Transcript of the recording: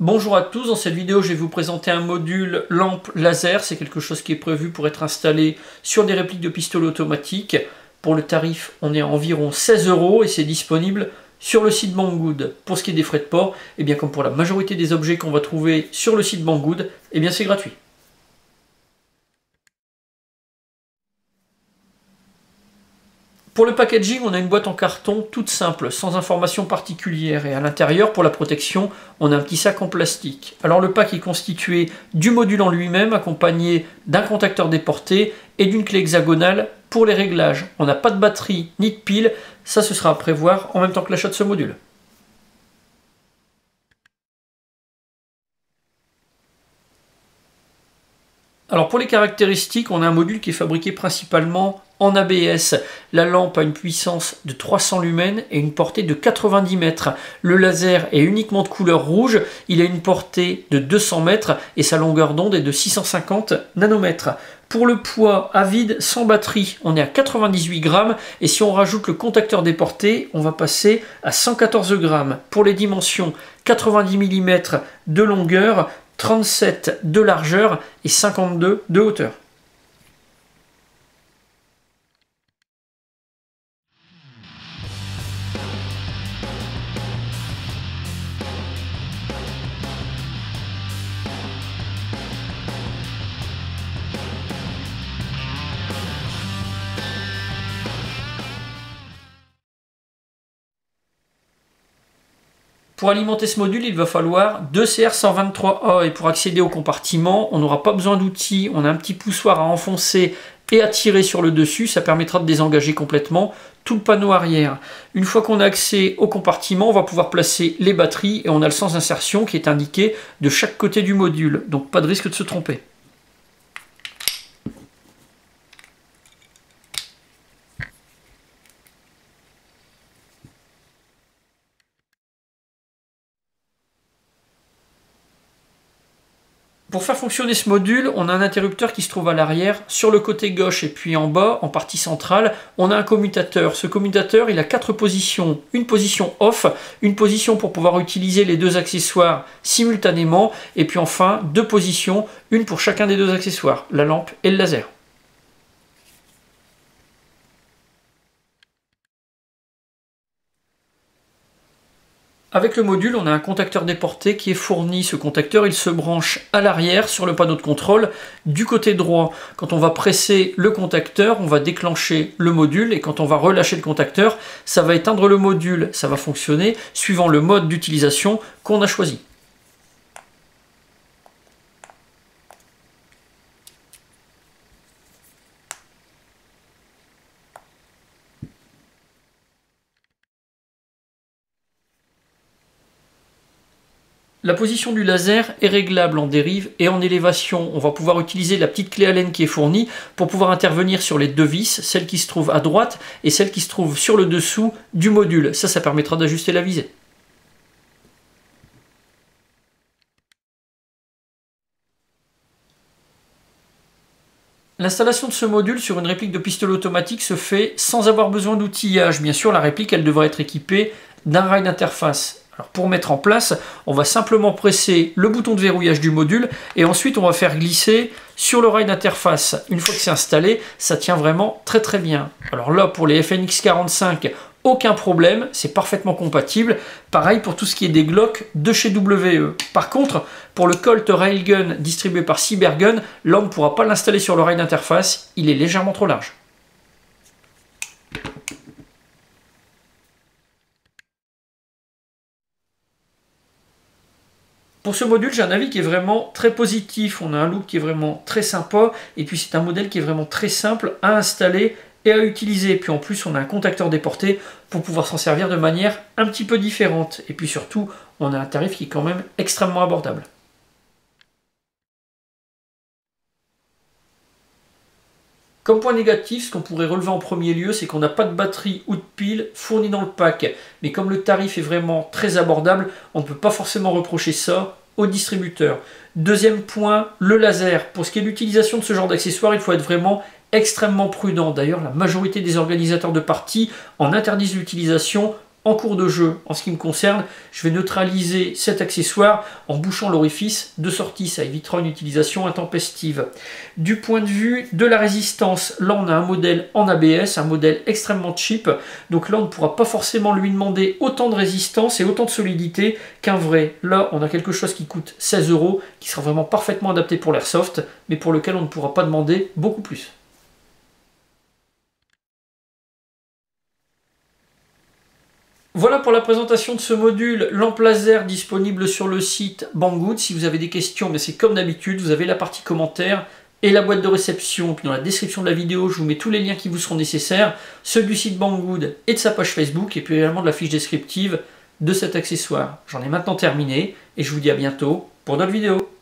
Bonjour à tous, dans cette vidéo je vais vous présenter un module lampe laser. C'est quelque chose qui est prévu pour être installé sur des répliques de pistolet automatique. Pour le tarif, on est à environ 16 € et c'est disponible sur le site Banggood. Pour ce qui est des frais de port, et bien comme pour la majorité des objets qu'on va trouver sur le site Banggood, et bien c'est gratuit. Pour le packaging, on a une boîte en carton toute simple, sans information particulière. Et à l'intérieur, pour la protection, on a un petit sac en plastique. Alors le pack est constitué du module en lui-même, accompagné d'un contacteur déporté et d'une clé hexagonale pour les réglages. On n'a pas de batterie ni de pile, ça ce sera à prévoir en même temps que l'achat de ce module. Alors pour les caractéristiques, on a un module qui est fabriqué principalement en ABS. La lampe a une puissance de 300 lumens et une portée de 90 mètres. Le laser est uniquement de couleur rouge, il a une portée de 200 mètres et sa longueur d'onde est de 650 nanomètres. Pour le poids à vide sans batterie, on est à 98 grammes et si on rajoute le contacteur déporté, on va passer à 114 grammes. Pour les dimensions, 90 mm de longueur, 37 de largeur et 52 de hauteur. Pour alimenter ce module, il va falloir 2 CR123A et pour accéder au compartiment, on n'aura pas besoin d'outils, on a un petit poussoir à enfoncer et à tirer sur le dessus, ça permettra de désengager complètement tout le panneau arrière. Une fois qu'on a accès au compartiment, on va pouvoir placer les batteries et on a le sens d'insertion qui est indiqué de chaque côté du module, donc pas de risque de se tromper. Pour faire fonctionner ce module, on a un interrupteur qui se trouve à l'arrière, sur le côté gauche et puis en bas, en partie centrale, on a un commutateur. Ce commutateur, il a 4 positions. Une position off, une position pour pouvoir utiliser les deux accessoires simultanément, et puis enfin 2 positions, une pour chacun des deux accessoires, la lampe et le laser. Avec le module, on a un contacteur déporté qui est fourni. Ce contacteur, il se branche à l'arrière sur le panneau de contrôle du côté droit. Quand on va presser le contacteur, on va déclencher le module et quand on va relâcher le contacteur, ça va éteindre le module. Ça va fonctionner suivant le mode d'utilisation qu'on a choisi. La position du laser est réglable en dérive et en élévation. On va pouvoir utiliser la petite clé Allen qui est fournie pour pouvoir intervenir sur les deux vis, celle qui se trouve à droite et celle qui se trouve sur le dessous du module. Ça permettra d'ajuster la visée. L'installation de ce module sur une réplique de pistolet automatique se fait sans avoir besoin d'outillage. Bien sûr, la réplique, elle devra être équipée d'un rail d'interface. Alors pour mettre en place, on va simplement presser le bouton de verrouillage du module et ensuite on va faire glisser sur le rail d'interface. Une fois que c'est installé, ça tient vraiment très très bien. Alors là, pour les FNX 45, aucun problème, c'est parfaitement compatible. Pareil pour tout ce qui est des Glock de chez WE. Par contre, pour le Colt Railgun distribué par Cybergun, là on ne pourra pas l'installer sur le rail d'interface, il est légèrement trop large. Pour ce module, j'ai un avis qui est vraiment très positif. On a un look qui est vraiment très sympa. Et puis c'est un modèle qui est vraiment très simple à installer et à utiliser. Et puis en plus, on a un contacteur déporté pour pouvoir s'en servir de manière un petit peu différente. Et puis surtout, on a un tarif qui est quand même extrêmement abordable. Comme point négatif, ce qu'on pourrait relever en premier lieu, c'est qu'on n'a pas de batterie ou de pile fournie dans le pack. Mais comme le tarif est vraiment très abordable, on ne peut pas forcément reprocher ça au distributeur. Deuxième point, le laser. Pour ce qui est de l'utilisation de ce genre d'accessoire, il faut être vraiment extrêmement prudent. D'ailleurs, la majorité des organisateurs de parties en interdisent l'utilisation En cours de jeu, en ce qui me concerne, je vais neutraliser cet accessoire en bouchant l'orifice de sortie. Ça évitera une utilisation intempestive. Du point de vue de la résistance, là on a un modèle en ABS, un modèle extrêmement cheap. Donc là on ne pourra pas forcément lui demander autant de résistance et autant de solidité qu'un vrai. Là on a quelque chose qui coûte 16 €, qui sera vraiment parfaitement adapté pour l'airsoft, mais pour lequel on ne pourra pas demander beaucoup plus. Voilà pour la présentation de ce module lampe laser disponible sur le site Banggood. Si vous avez des questions, mais c'est comme d'habitude, vous avez la partie commentaires et la boîte de réception. Puis dans la description de la vidéo, je vous mets tous les liens qui vous seront nécessaires, ceux du site Banggood et de sa page Facebook, et puis également de la fiche descriptive de cet accessoire. J'en ai maintenant terminé et je vous dis à bientôt pour d'autres vidéos.